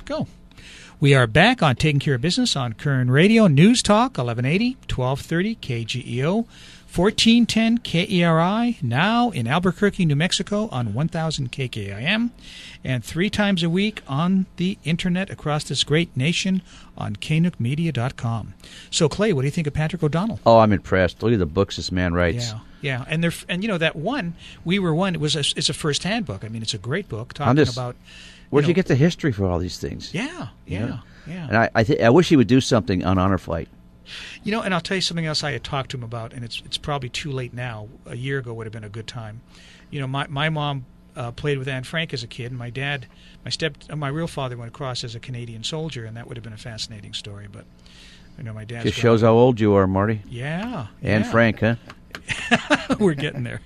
Go. We are back on Taking Care of Business on Koerner Radio, News Talk, 1180, 1230 KGEO, 1410 KERI, now in Albuquerque, New Mexico on 1000 KKIM, and 3 times a week on the Internet across this great nation on knookmedia.com. So, Clay, what do you think of Patrick O'Donnell? Oh, I'm impressed. Look at the books this man writes. Yeah, and you know that one, We Were One, it's a first-hand book. I mean, it's a great book talking about... Where'd you get the history for all these things? Yeah. And I wish he would do something on Honor Flight. You know, and I'll tell you something else I had talked to him about, and it's probably too late now. A year ago would have been a good time. You know, my mom played with Anne Frank as a kid, and my dad, my real father went across as a Canadian soldier, and that would have been a fascinating story. But you know, my dad just shows how old you are, Marty. Yeah. Anne Frank, huh? We're getting there.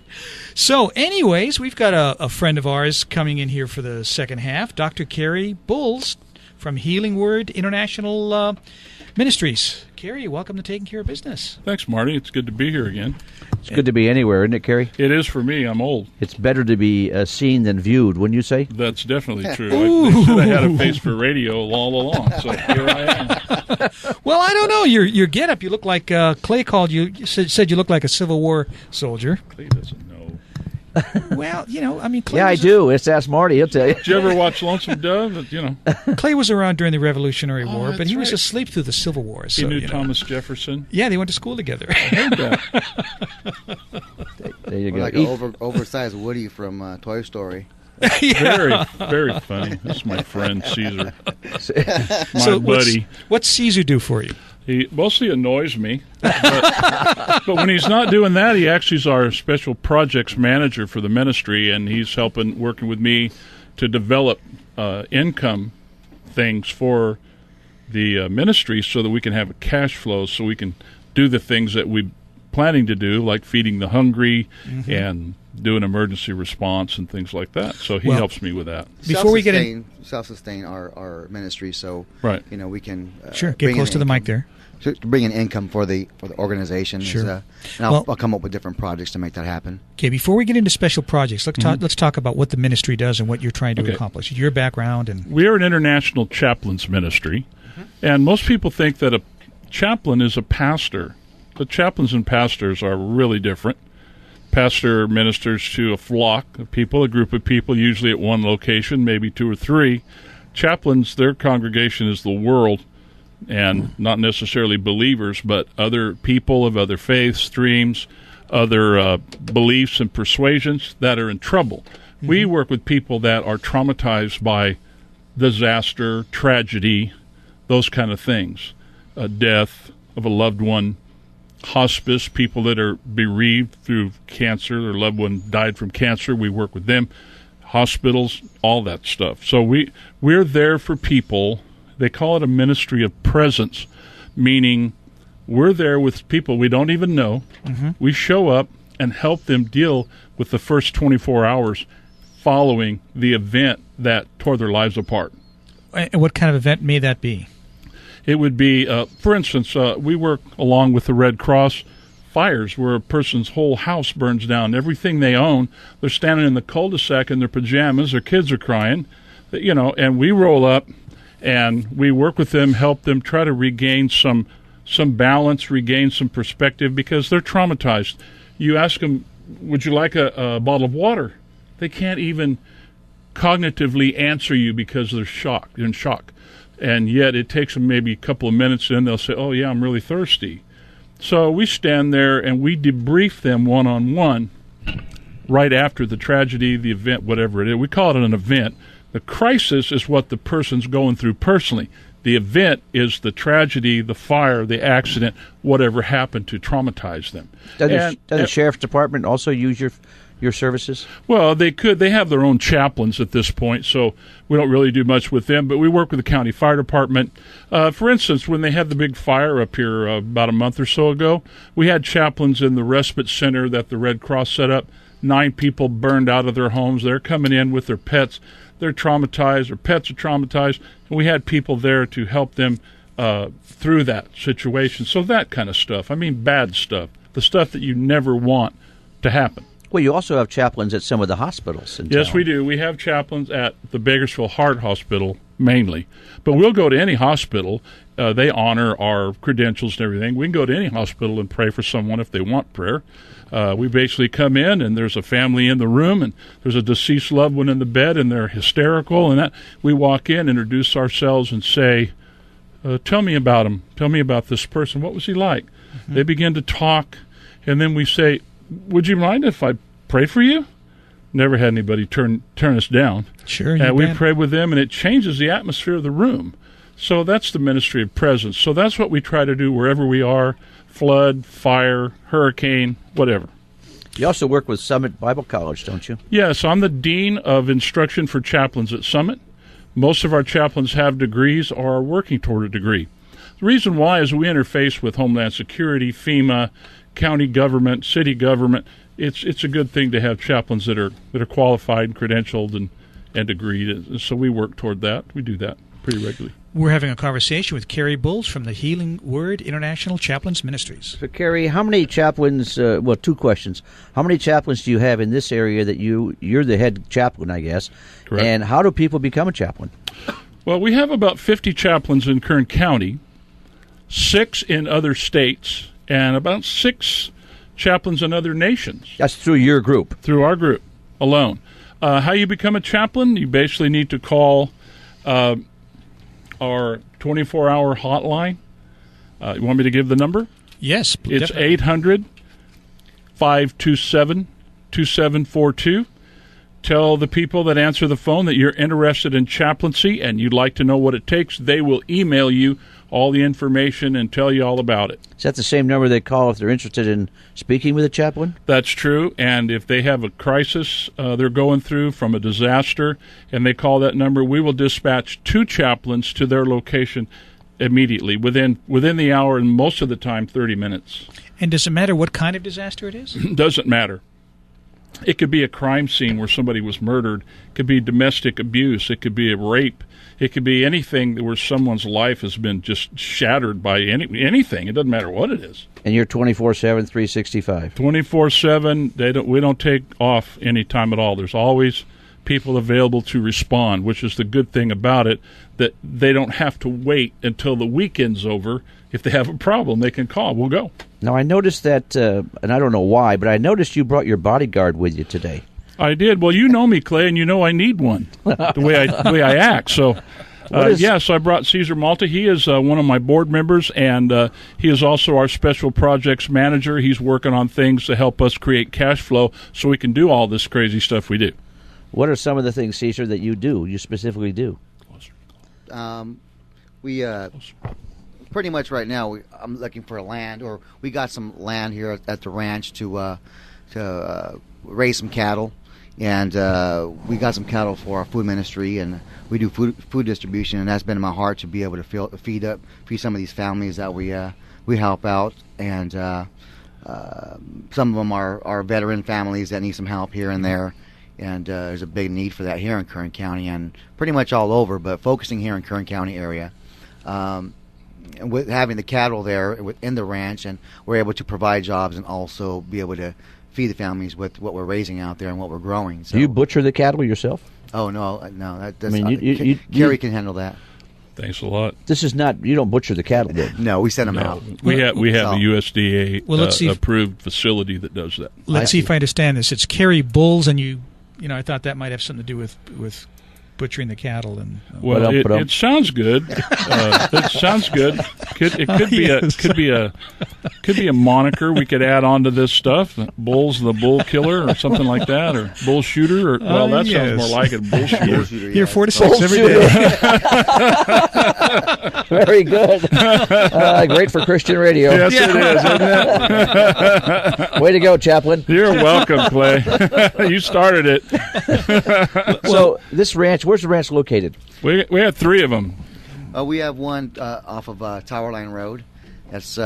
So, anyways, we've got a friend of ours coming in here for the second half, Dr. Kerry Bulls from Healing Word International Ministries. Kerry, welcome to Taking Care of Business. Thanks, Marty. It's good to be here again. It's good to be anywhere, isn't it, Kerry? It is for me. I'm old. It's better to be seen than viewed, wouldn't you say? That's definitely true. They should have had a face for radio all along, so here I am. Well, I don't know. Your get-up, you look like Clay called you, said you look like a Civil War soldier. Clay doesn't know. Well, you know, I mean, Clay I do. Let's ask Marty. He'll tell you. Did you ever watch Lonesome Dove? You know, Clay was around during the Revolutionary War, but he was right. asleep through the Civil War. So, he knew Thomas Jefferson. Yeah, they went to school together. I heard that. There you go. Like an oversized Woody from Toy Story. Very, very funny. This is my friend Cesar, my buddy. What's Cesar do for you? He mostly annoys me, but when he's not doing that, he actually is our special projects manager for the ministry, and he's working with me to develop income things for the ministry so that we can have a cash flow so we can do the things that we're planning to do, like feeding the hungry and doing emergency response and things like that. So he helps me with that. Before we get in, self-sustain our ministry, so right. You know, we can get close to the mic there. To bring in income for the organization. Sure. And I'll come up with different projects to make that happen. Okay, before we get into special projects, let's talk about what the ministry does and what you're trying to accomplish. Your background and we are an international chaplains ministry, and most people think that a chaplain is a pastor. But chaplains and pastors are really different. Pastor ministers to a flock of people, a group of people, usually at one location, maybe 2 or 3. Chaplains, their congregation is the world, and not necessarily believers, but other people of other faiths, streams, other beliefs and persuasions that are in trouble. We work with people that are traumatized by disaster, tragedy, those kind of things, death of a loved one, hospice, people that are bereaved through cancer, their loved one died from cancer. We work with them, hospitals, all that stuff. So we're there for people. They call it a ministry of presence, meaning we're there with people we don't even know. We show up and help them deal with the first 24 hours following the event that tore their lives apart. And what kind of event may that be? It would be, for instance, we work along with the Red Cross fires where a person's whole house burns down, everything they own. They're standing in the cul-de-sac in their pajamas, their kids are crying, you know, and we roll up and we work with them, help them try to regain some balance, regain some perspective because they're traumatized. You ask them, would you like a bottle of water? They can't even cognitively answer you because they're in shock. And yet it takes them maybe a couple of minutes, and they'll say, oh, yeah, I'm really thirsty. So we stand there and we debrief them one-on-one right after the tragedy, the event, whatever it is. We call it an event. The crisis is what the person's going through personally. The event is the tragedy, the fire, the accident, whatever happened to traumatize them. Does the Sheriff's Department also use your services? Well, they could. They have their own chaplains at this point, so we don't really do much with them, but we work with the county fire department. For instance, when they had the big fire up here about a month or so ago, we had chaplains in the respite center that the Red Cross set up. 9 people burned out of their homes. They're coming in with their pets. They're traumatized. Their pets are traumatized. And we had people there to help them through that situation. So that kind of stuff. I mean, bad stuff. The stuff that you never want to happen. Well, you also have chaplains at some of the hospitals in Yes, town. we do. We have chaplains at the Bakersfield Heart Hospital mainly. But we'll go to any hospital. They honor our credentials and everything. We can go to any hospital and pray for someone if they want prayer. We basically come in, and there's a family in the room, and there's a deceased loved one in the bed, and they're hysterical. And that we walk in, introduce ourselves, and say, tell me about him. Tell me about this person. What was he like? Mm-hmm. They begin to talk, and then we say, would you mind if I pray for you? Never had anybody turn us down. Sure, and we pray with them, and it changes the atmosphere of the room. So that's the ministry of presence. So that's what we try to do wherever we are, flood, fire, hurricane, whatever. You also work with Summit Bible College, don't you? Yes, I'm the Dean of Instruction for Chaplains at Summit. Most of our chaplains have degrees or are working toward a degree. The reason why is we interface with Homeland Security, FEMA, county government, city government. It's a good thing to have chaplains that are qualified and credentialed and degreed. So we work toward that. We do that pretty regularly. We're having a conversation with Kerry Bowles from the Healing Word International Chaplains Ministries. So, Kerry, how many chaplains, two questions. How many chaplains do you have in this area that you're the head chaplain, I guess? Correct. And how do people become a chaplain? Well, we have about 50 chaplains in Kern County, 6 in other states, and about 6 chaplains in other nations. That's through your group? Through our group alone. How you become a chaplain, you basically need to call our 24-hour hotline. You want me to give the number? Yes, it's definitely. 800-527-2742. Tell the people that answer the phone that you're interested in chaplaincy and you'd like to know what it takes. They will email you all the information and tell you all about it. Is that the same number they call if they're interested in speaking with a chaplain? That's true, and if they have a crisis they're going through from a disaster and they call that number, we will dispatch 2 chaplains to their location immediately, within the hour, and most of the time 30 minutes. And does it matter what kind of disaster it is? Doesn't matter. It could be a crime scene where somebody was murdered. It could be domestic abuse. It could be a rape. It could be anything where someone's life has been just shattered by anything. It doesn't matter what it is. And you're 24/7, 365. 24/7. We don't take off any time at all. There's always people available to respond, which is the good thing about it, that they don't have to wait until the weekend's over. If they have a problem, they can call. We'll go. Now, I noticed that, and I don't know why, but I noticed you brought your bodyguard with you today. I did. Well, you know me, Clay, and you know I need one, the way I act. So, yes, I brought Cesar Malta. He is one of my board members, and he is also our special projects manager. He's working on things to help us create cash flow so we can do all this crazy stuff we do. What are some of the things, Cesar, that you specifically do? We pretty much right now, I'm looking for land, or we got some land here at the ranch to raise some cattle. And we got some cattle for our food ministry, and we do food distribution, and that's been in my heart to be able to feed some of these families that we help out. And some of them are veteran families that need some help here and there, and there's a big need for that here in Kern County and pretty much all over, but focusing here in Kern County area. And with having the cattle there in the ranch, and we're able to provide jobs and also be able to feed the families with what we're raising out there and what we're growing. So. Do you butcher the cattle yourself? Oh, no, that's, Kerry can handle that. Thanks a lot. This is not, you don't butcher the cattle, do you? No, we send them out. We have a USDA approved facility that does that. Let's see if I understand this. It's Kerry Bowles, and you know, I thought that might have something to do with butchering the cattle. And well, it sounds good. It sounds good. Could be a moniker we could add on to this stuff. Bull's the bull killer, or something like that, or bull shooter. Or that sounds more like it. Bull shooter. You're 4 to 6 every day. Very good. Great for Christian radio. Yes, it is, isn't it? Way to go, Chaplain. You're welcome, Clay. You started it. So this ranch, where's the ranch located? We have 3 of them. We have one off of Tower Line Road. That's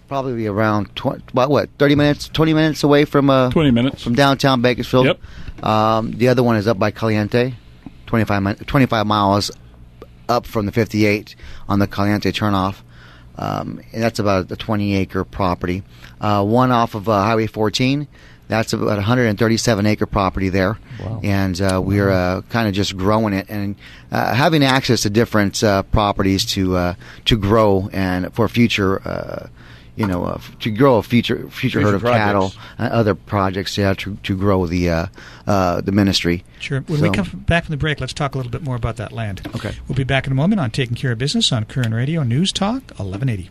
probably around 20 minutes away from 20 minutes from downtown Bakersfield. Yep. The other one is up by Caliente, 25 miles up from the 58 on the Caliente turnoff, and that's about a 20-acre property. One off of Highway 14. That's about 137 acre property there. Wow. And we're kind of just growing it and having access to different properties to grow and for future. To grow a future herd of projects. cattle and other projects, to grow the ministry. Sure. When we come back from the break, let's talk a little bit more about that land. Okay. We'll be back in a moment on Taking Care of Business on Koerner Radio News Talk 1180.